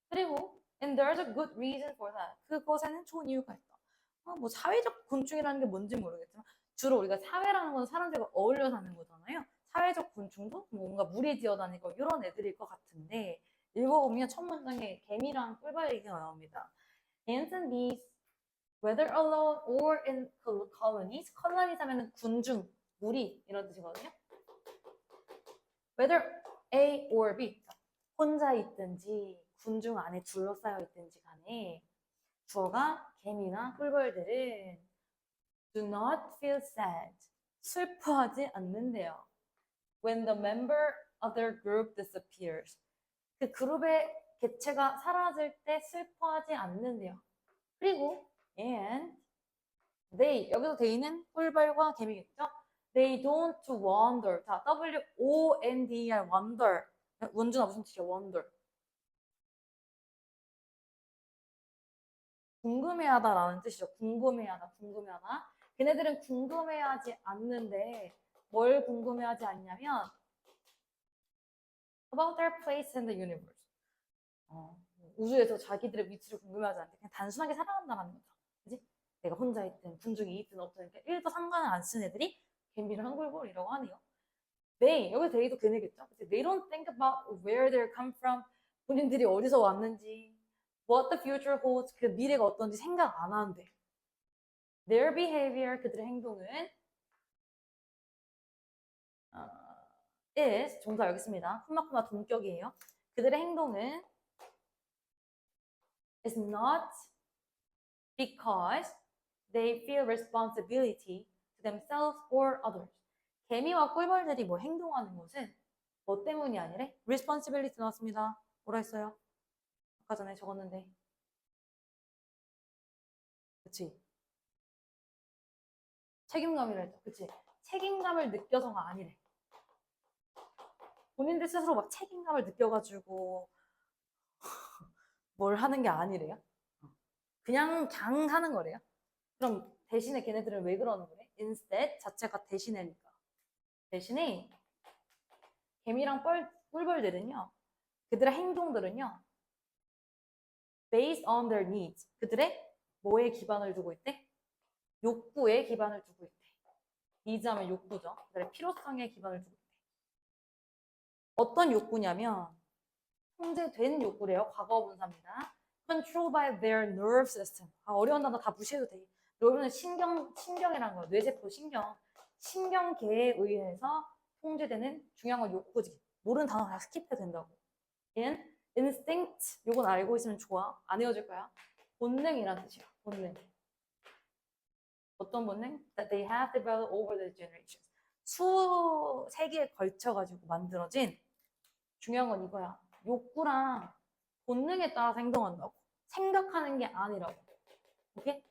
그리고 and there's a good reason for that. 그것에는 좋은 이유가 있다. 뭐 사회적 곤충이라는 게 뭔지 모르겠지만 주로 우리가 사회라는 건 사람들과 어울려 사는 거잖아요. 사회적 곤충도 뭔가 무리 지어다니고 이런 애들일 것 같은데 읽어보면 첫 문장에 개미랑 꿀벌 얘기가 나옵니다. Ants and bees, whether alone or in colonies, colonies 하면은 군중, 무리 이런 뜻이거든요. Whether A or B, 혼자 있든지 군중 안에 둘러싸여 있든지 간에 주어가 개미나 꿀벌들은 do not feel sad, 슬퍼하지 않는데요. When the member of their group disappears, 그 그룹의 개체가 사라질 때 슬퍼하지 않는데요. 그리고 and they, 여기서 they는 꿀벌과 개미겠죠? They don't wonder. 자, W-O-N-D-R, wonder. 원준아 무슨 뜻이야? wonder. 궁금해하다라는 뜻이죠. 궁금해하다, 궁금해하다. 걔네들은 궁금해하지 않는데 뭘 궁금해하지 않냐면 about their place in the universe. 우주에서 자기들의 위치를 궁금해하지 않는데 그냥 단순하게 살아간다는 거죠. 그지? 내가 혼자 있든 군중이 있든 없든 그러니까 1도 상관을 안 쓴 애들이 개미를 한글골이라고 하네요. 네, 여기 데이도 걔네겠죠. They don't think about where they come from. 본인들이 어디서 왔는지, what the future holds, 그 미래가 어떤지 생각 안 하는데. Their behavior, 그들의 행동은 is, 종사 여기 있습니다. 콤마콤마 동격이에요. 그들의 행동은 is not because they feel responsibility to themselves or others. 개미와 꿀벌들이 뭐 행동하는 것은 뭐 때문이 아니래? responsibility 나왔습니다. 뭐라 했어요? 아까 전에 적었는데. 그치? 책임감이라 했죠. 그치? 책임감을 느껴서가 아니래. 본인들 스스로 막 책임감을 느껴가지고 뭘 하는 게 아니래요. 그냥 하는 거래요. 그럼 대신에 걔네들은 왜 그러는 거래? instead 자체가 대신에니까. 대신에 개미랑 꿀벌들은요. 그들의 행동들은요. based on their needs. 그들의 뭐에 기반을 두고 있대? 욕구에 기반을 두고 있대. needs 하면 욕구죠. 그들의 필요성에 기반을 두고 있대. 어떤 욕구냐면 통제된 욕구래요. 과거 분사입니다. controlled by their nerve system. 어려운 단어 다 무시해도 돼. 여러분은 신경이라는 거예요. 뇌세포 신경계에 의해서 통제되는 중요한 건 욕구지. 모르는 단어 다 스킵해도 된다고. 얘는 instinct, 요건 알고 있으면 좋아. 안 외워질 거야. 본능이란 뜻이야. 본능. 어떤 본능? That they have developed over the generations. 세기에 걸쳐가지고 만들어진 중요한 건 이거야. 욕구랑 본능에 따라서 행동한다고. 생각하는 게 아니라고. 오케이?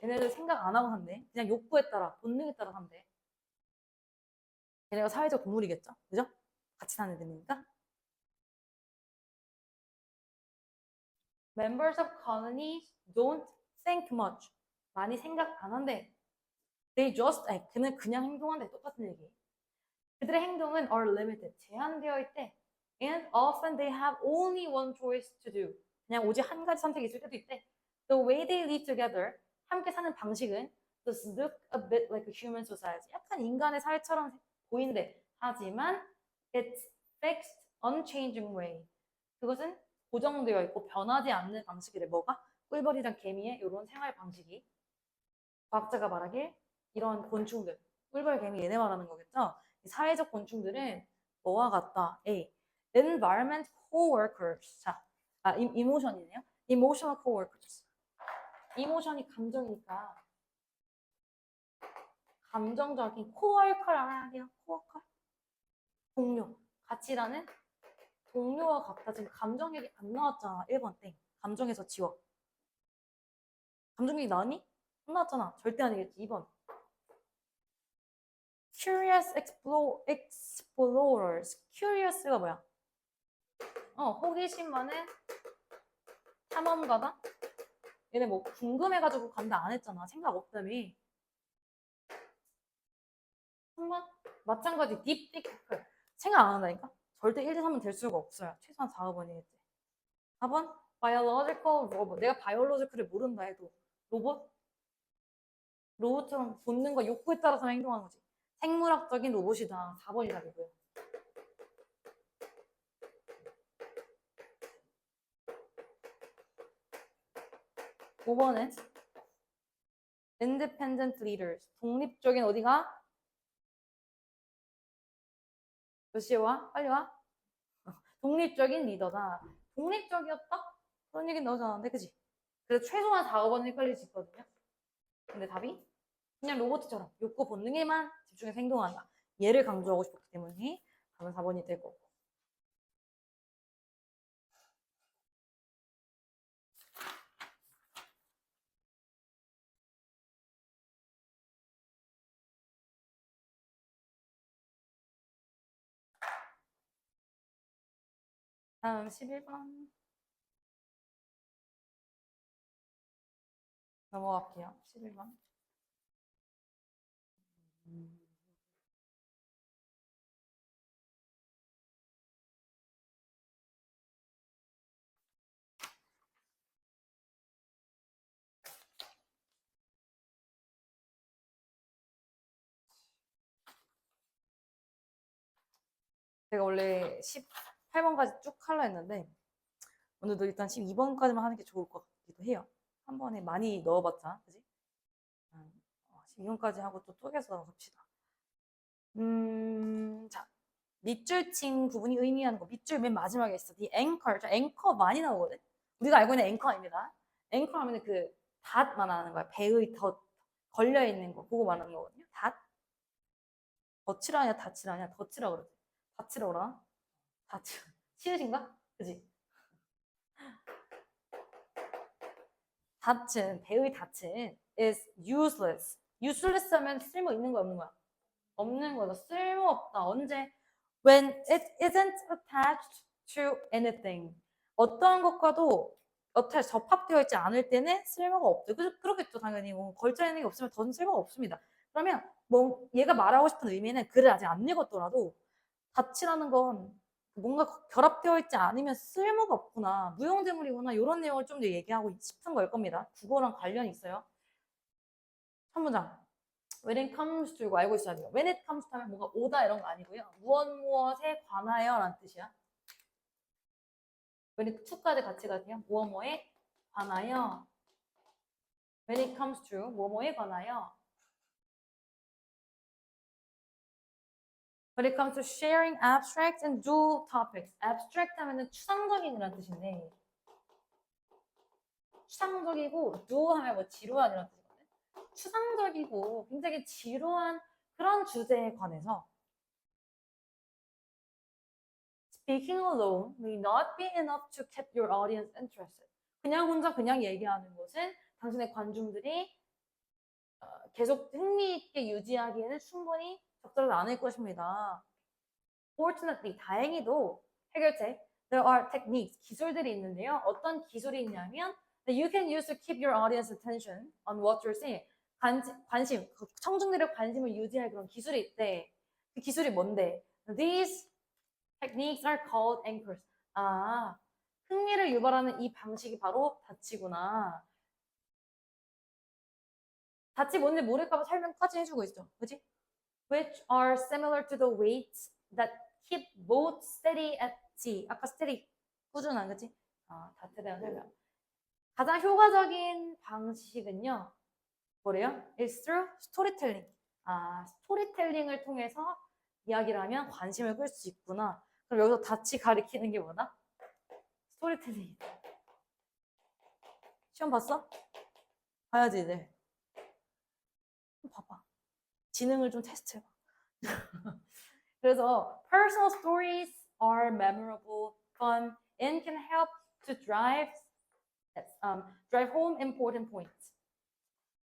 얘네들 생각 안 하고 산대. 그냥 욕구에 따라, 본능에 따라 산대. 얘네가 사회적 동물이겠죠? 그죠? 같이 사는 애들이니까. Members of colonies don't think much. 많이 생각 안 한대. They just act. 그냥 행동한대. 똑같은 얘기. 그들의 행동은 are limited. 제한되어 있대. And often they have only one choice to do. 그냥 오직 한 가지 선택이 있을 때도 있대. The way they live together. 함께 사는 방식은 does look a bit like a human society. 약간 인간의 사회처럼 보인대. 하지만 it's fixed, unchanging way. 그것은 고정되어 있고 변하지 않는 방식이래. 뭐가? 꿀벌이랑 개미의 이런 생활 방식이. 과학자가 말하길 이런 곤충들, 꿀벌, 개미 얘네 말하는 거겠죠? 사회적 곤충들은 뭐와 같다? A. Environment coworkers. 자, emotion이네요. Emotional coworkers. emotion이 감정이니까 감정적인 코워커를 알아야 코워커? 동료. 같이 일하는 동료와 같다. 지금 감정력이 안 나왔잖아. 1번 땡. 감정에서 지워. 감정력이 나왔니? 안 나왔잖아. 절대 아니겠지. 2번. Curious explorers. Curious가 뭐야? 호기심 많은 탐험가다? 얘네 뭐 궁금해가지고 간다 안 했잖아. 생각 없다며. 3번? 마찬가지 딥티크. 생각 안 한다니까? 절대 1대 3은 될 수가 없어요. 최소한 4, 5번이겠지. 4번? biological robot. 내가 biological을 모른다 해도 로봇? 로봇처럼 본능과 욕구에 따라서 행동하는 거지. 생물학적인 로봇이다. 4번이다 이거요. 5번은 independent leaders. 독립적인 어디가? 몇 시에 와? 빨리 와? 독립적인 리더다. 독립적이었다? 그런 얘기 나오잖아. 그치? 그래서 최소한 4, 5번은 헷갈릴 수 있거든요. 근데 답이 그냥 로봇처럼 욕구 본능에만 집중해서 행동한다. 얘를 강조하고 싶었기 때문에 답은 4번이 될 거고. 다음 11번. 넘어갈게요. 11번. 제가 원래 18번까지 쭉 하려 했는데 오늘도 일단 12번까지만 하는 게 좋을 것 같기도 해요. 한 번에 많이 넣어봤자, 그지? 12번까지 하고 또 쪼개서 갑시다. 자, 밑줄친 부분이 의미하는 거. 밑줄 맨 마지막에 있어. The anchor. 앵커 많이 나오거든. 우리가 알고 있는 앵커 아닙니다. 앵커 하면 그 닷 말하는 거야. 배의 덧 걸려 있는 거. 그거 말하는 거거든요. 닷. 덧이라냐 닷이라냐 덧이라 그러지. 닷이라고라. 닷. 시읒인가? 그지? 닷은 배의 닷은 is useless. useless 하면 쓸모 있는 거야 없는 거야? 없는 거다. 쓸모없다. 언제? When it isn't attached to anything. 어떠한 것과도 접합되어 있지 않을 때는 쓸모가 없죠. 그렇겠죠, 당연히. 뭐 걸쳐 있는 게 없으면 더 쓸모가 없습니다. 그러면 뭐 얘가 말하고 싶은 의미는 글을 아직 안 읽었더라도 닷이라는 건 뭔가 결합되어 있지 않으면 쓸모가 없구나, 무용지물이구나, 이런 내용을 좀 더 얘기하고 싶은 걸 겁니다. 국어랑 관련이 있어요. 한 문장. When it comes to 이거 알고 있어야 돼요. When it comes to 하면 뭔가 오다 이런 거 아니고요. 무엇에 관하여 라는 뜻이야. when it to까지 같이 가세요. 뭐뭐에 관하여. When it comes to 뭐뭐에 관하여. When it comes to sharing abstract and dual topics. abstract 하면은 추상적인이라는 뜻인데 추상적이고 dual 하면 뭐 지루한이라는 뜻이거든. 추상적이고 굉장히 지루한 그런 주제에 관해서 Speaking alone may not be enough to keep your audience interested. 그냥 혼자 그냥 얘기하는 것은 당신의 관중들이 계속 흥미있게 유지하기에는 충분히 적절하지 않을 것입니다. Fortunately, 다행히도 해결책, there are techniques, 기술들이 있는데요. 어떤 기술이 있냐면 that you can use to keep your audience attention on what you're saying. 관심, 청중들의 관심을 유지할 그런 기술이 있대. 그 기술이 뭔데? These techniques are called anchors. 아, 흥미를 유발하는 이 방식이 바로 닷이구나. 닷이 뭔지 모를까봐 설명까지 해주고 있죠. 그치? Which are similar to the weights that keep both steady at sea. 아까 steady, 꾸준한, 그치? 닷에 대한 설명. 가장 효과적인 방식은요. 뭐래요? It's through storytelling. 스토리텔링을 통해서 이야기를 하면 관심을 끌 수 있구나. 그럼 여기서 닷이 가리키는 게 뭐다? 스토리텔링. 시험 봤어? 봐야지 이제. 봐봐. 지능을 좀 테스트해봐. 그래서 personal stories are memorable, fun, and can help to drive home important points.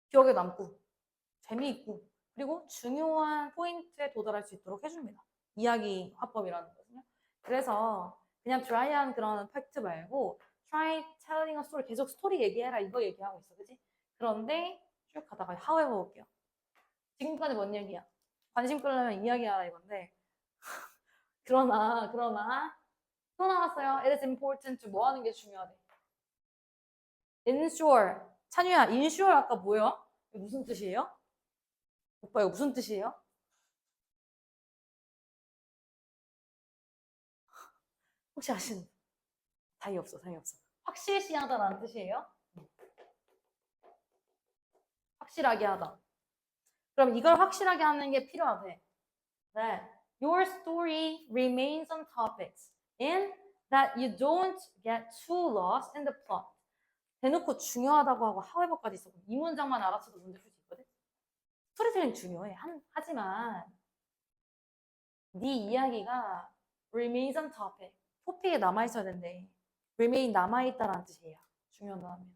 기억에 남고, 재미있고, 그리고 중요한 포인트에 도달할 수 있도록 해줍니다. 이야기 화법이라는 거거든요. 그래서 그냥 드라이한 그런 팩트 말고 try telling a story, 계속 스토리 얘기해라 이거 얘기하고 있어, 그치? 그런데 쭉 가다가 however 볼게요. 지금까지 뭔 얘기야? 관심 끌려면 이야기하라 이건데 그러나 또 나왔어요. It is important to 뭐 하는 게 중요하대? Ensure. 찬유야, ensure 아까 뭐야? 무슨 뜻이에요? 오빠 이거 무슨 뜻이에요? 혹시 아시는? 다이 없어. 확실시하다라는 뜻이에요. 확실하게 하다. 그럼 이걸 확실하게 하는 게 필요하대. 네. Your story remains on topics and that you don't get too lost in the plot. 대놓고 중요하다고 하고 however까지 있어. 이 문장만 알았어도 문제 풀 수 있거든. 스토리텔링 중요해. 하지만 네 이야기가 remains on topic. 토픽에 남아있어야 된대. remain 남아있다라는 뜻이에요. 중요한 단어면.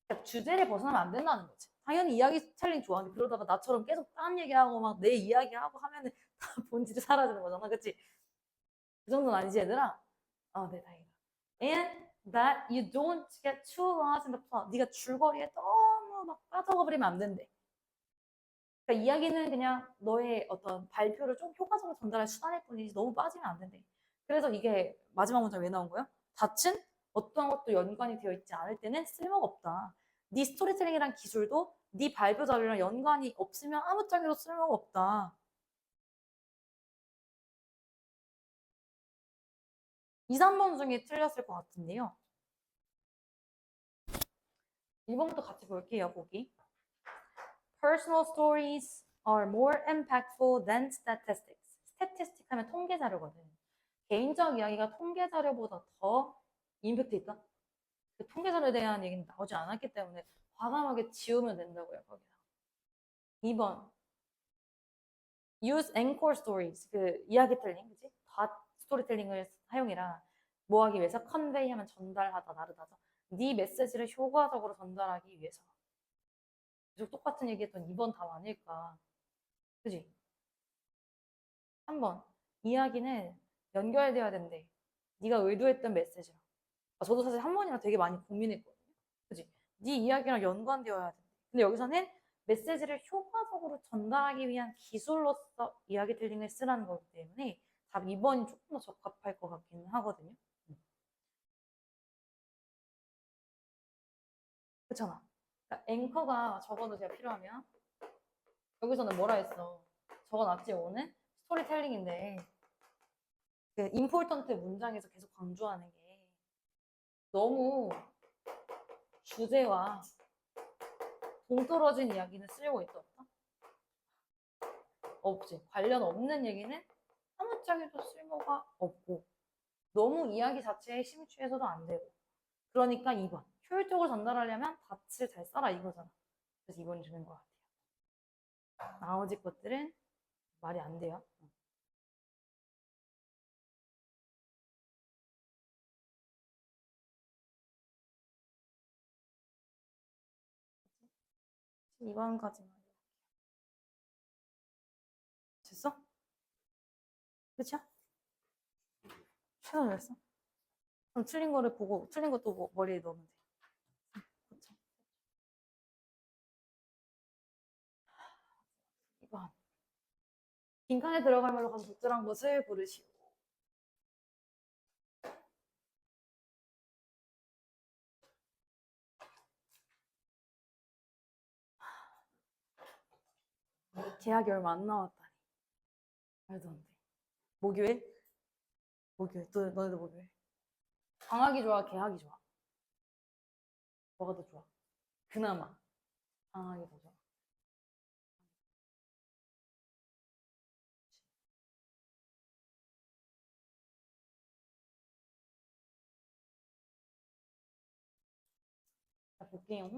그러니까 주제를 벗어나면 안 된다는 거지. 당연히 이야기 스타일링 좋아하는데 그러다가 나처럼 계속 딴 얘기하고 막 내 이야기하고 하면은 다 본질이 사라지는 거잖아. 그치? 그 정도는 아니지 얘들아? 네 다행이다. And that you don't get too lost in the plot. 네가 줄거리에 너무 막 빠져가 버리면 안 된대. 그러니까 이야기는 그냥 너의 어떤 발표를 좀 효과적으로 전달할 수단일 뿐이지 너무 빠지면 안 된대. 그래서 이게 마지막 문장 왜 나온 거야? 닻은 어떤 것도 연관이 되어 있지 않을 때는 쓸모가 없다. 네 스토리텔링이란 기술도 네 발표 자료랑 연관이 없으면 아무짝에도 쓸모가 없다. 2, 3번 중에 틀렸을 것 같은데요. 1번부터 같이 볼게요, 보기. Personal stories are more impactful than statistics. Statistic 하면 통계 자료거든. 개인적 이야기가 통계 자료보다 더 임팩트 있다? 그 통계 자료에 대한 얘기는 나오지 않았기 때문에 과감하게 지우면 된다고요, 거기서. 2번. Use anchor stories. 그 이야기텔링, 그치? 스토리텔링을 사용해라. 뭐 하기 위해서? 컨베이 하면 전달하다, 나르다죠. 네 메시지를 효과적으로 전달하기 위해서. 계속 똑같은 얘기했던 2번 답 아닐까. 그지? 3번. 이야기는 연결되어야 된대. 네가 의도했던 메시지랑. 저도 사실 3번이랑 되게 많이 고민했거든요. 그지? 네 이야기랑 연관되어야 돼. 근데 여기서는 메시지를 효과적으로 전달하기 위한 기술로서 이야기텔링을 쓰라는 거기 때문에 답 2번이 조금 더 적합할 것 같기는 하거든요. 그렇잖아. 그러니까 앵커가 적어놓으세요, 필요하면. 여기서는 뭐라 했어? 적어놨지, 오늘? 스토리텔링인데 그 임포턴트 문장에서 계속 강조하는 게 너무 주제와 동떨어진 이야기는 쓰려고 있다 없다? 없지. 관련 없는 얘기는 아무짝에도 쓸모가 없고 너무 이야기 자체에 심취해서도 안 되고 그러니까 2번 효율적으로 전달하려면 닻을 잘 써라 이거잖아. 그래서 2번이 주는 것 같아요. 나머지 것들은 말이 안 돼요. 2번까지만 됐어? 끝이야? 최선 됐어? 그럼 틀린 거를 보고 틀린 것도 머리에 넣으면 돼. 그쵸? 2번 빈칸에 들어갈 말로 가서 적절한 것을 고르시오. 계약이 얼마 안 남았다니. 말도 안 돼. 목요일? 목요일. 너네도 목요일. 방학이 좋아, 개학이 좋아? 뭐가 더 좋아? 그나마. 방학이 더 좋아. 자, 볼게요.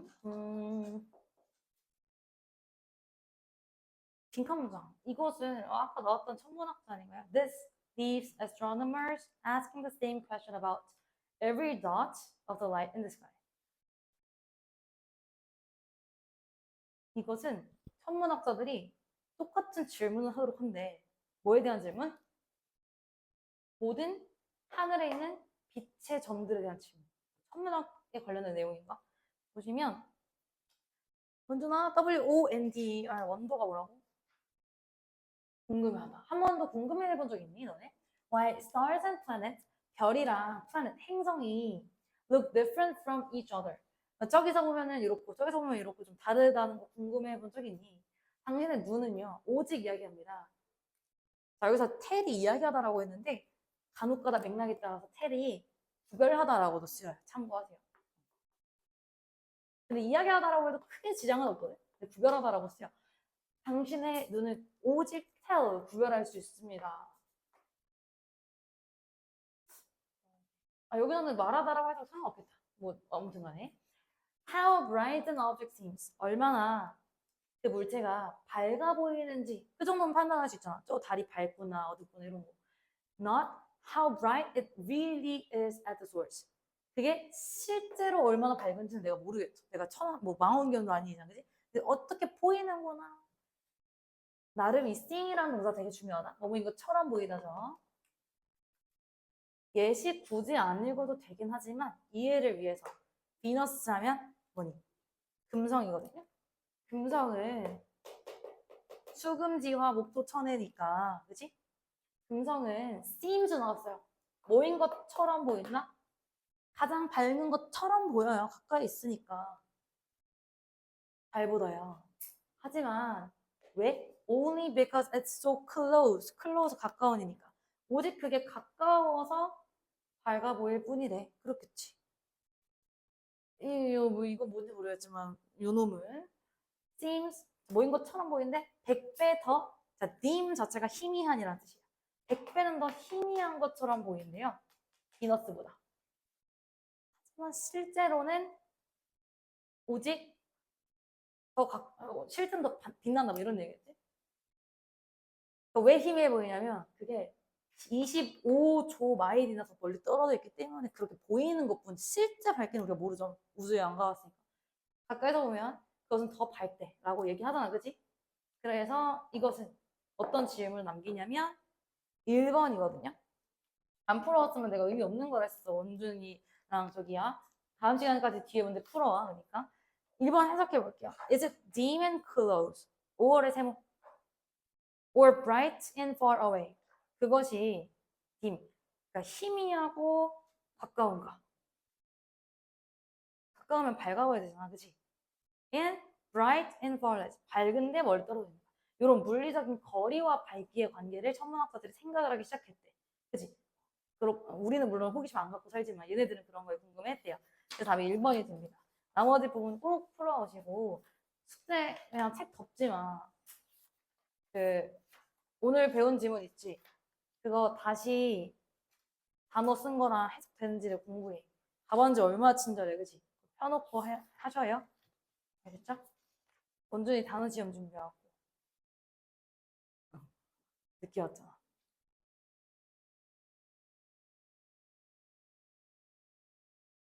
빈칸 문장. 이것은 아까 나왔던 천문학자 아닌가요? This leaves astronomers asking the same question about every dot of the light in the sky. 이것은 천문학자들이 똑같은 질문을 하도록 한데 뭐에 대한 질문? 모든 하늘에 있는 빛의 점들에 대한 질문. 천문학에 관련된 내용인가? 보시면 원두나 WONDR 원도가 뭐라고? 궁금해하다. 한 번도 궁금해 본 적 있니 너네? Why stars and planets, 별이랑 planet, 행성이 look different from each other. 저기서 보면은 이렇고 저기서 보면 이렇고 좀 다르다는 거 궁금해 본 적 있니? 당신의 눈은요 오직 이야기합니다. 자 여기서 텔이 이야기하다라고 했는데 간혹가다 맥락에 따라서 텔이 구별하다라고도 쓰여요. 참고하세요. 근데 이야기하다라고 해도 크게 지장은 없거든. 근데 구별하다라고 쓰여. 당신의 눈은 오직 tell 구별할 수 있습니다. 여기서는 말하다라고 해도 상관없겠다. 뭐 아무튼 간에 How bright an object seems. 얼마나 그 물체가 밝아 보이는지 그 정도는 판단할 수 있잖아. 저 달이 밝구나 어둡구나 이런 거. Not how bright it really is at the source. 그게 실제로 얼마나 밝은지는 내가 모르겠어. 내가 뭐 망원경도 아니잖아, 그지? 근데 어떻게 보이는구나. 나름 이 seeing이라는 동사 되게 중요하다. 너무 이거 처럼 보이다죠. 예시 굳이 안 읽어도 되긴 하지만 이해를 위해서 비너스 하면 뭐니? 금성이거든요. 금성은 수금지화 목토 천해니까 그지? 금성은 seems 나왔어요. 뭐인 것처럼 보이나? 가장 밝은 것처럼 보여요. 가까이 있으니까. 잘 보여요. 하지만 왜? Only because it's so close. close 가까우니까. 오직 그게 가까워서 밝아 보일 뿐이래. 그렇겠지. 이거 뭔지 모르겠지만 요 놈은 seems 뭐인 것처럼 보이는데 100배 더 자, dim 자체가 희미한이라는 뜻이에요. 100배는 더 희미한 것처럼 보이는데요. 비너스보다. 하지만 실제로는 오직 실제는 더 빛난다 뭐 이런 얘기겠지. 왜 희미해 보이냐면 그게 25조 마일이나 더 멀리 떨어져 있기 때문에 그렇게 보이는 것뿐 실제 밝기는 우리가 모르죠. 우주에 안 가봤으니까. 가까이서 보면 그것은 더 밝대라고 얘기하잖아. 그지? 그래서 이것은 어떤 질문을 남기냐면 1번이거든요. 안 풀어왔으면 내가 의미 없는 거랬어. 원준이랑 저기야. 다음 시간까지 뒤에 문제 풀어와. 그러니까 1번 해석해 볼게요. Is it dim and close? 5월의 세모. Or bright and far away? 그것이 dim. 그러니까 희미하고 가까운가. 가까우면 밝아 보여야 되잖아. 그치? And bright and far away. 밝은데 멀리 떨어진다. 이런 물리적인 거리와 밝기의 관계를 천문학자들이 생각을 하기 시작했대. 그치? 우리는 물론 호기심 안 갖고 살지만 얘네들은 그런 거에 궁금해했대요. 그래서 답이 1번이 됩니다. 나머지 부분 꼭 풀어오시고 숙제 그냥 책 덮지 마. 오늘 배운 지문 있지? 그거 다시 단어 쓴 거랑 해석되는지를 공부해. 가본 지 얼마나 친절해, 그치? 펴놓고 하셔요. 알겠죠? 원준이 단어 시험 준비하고. 늦게 왔잖아.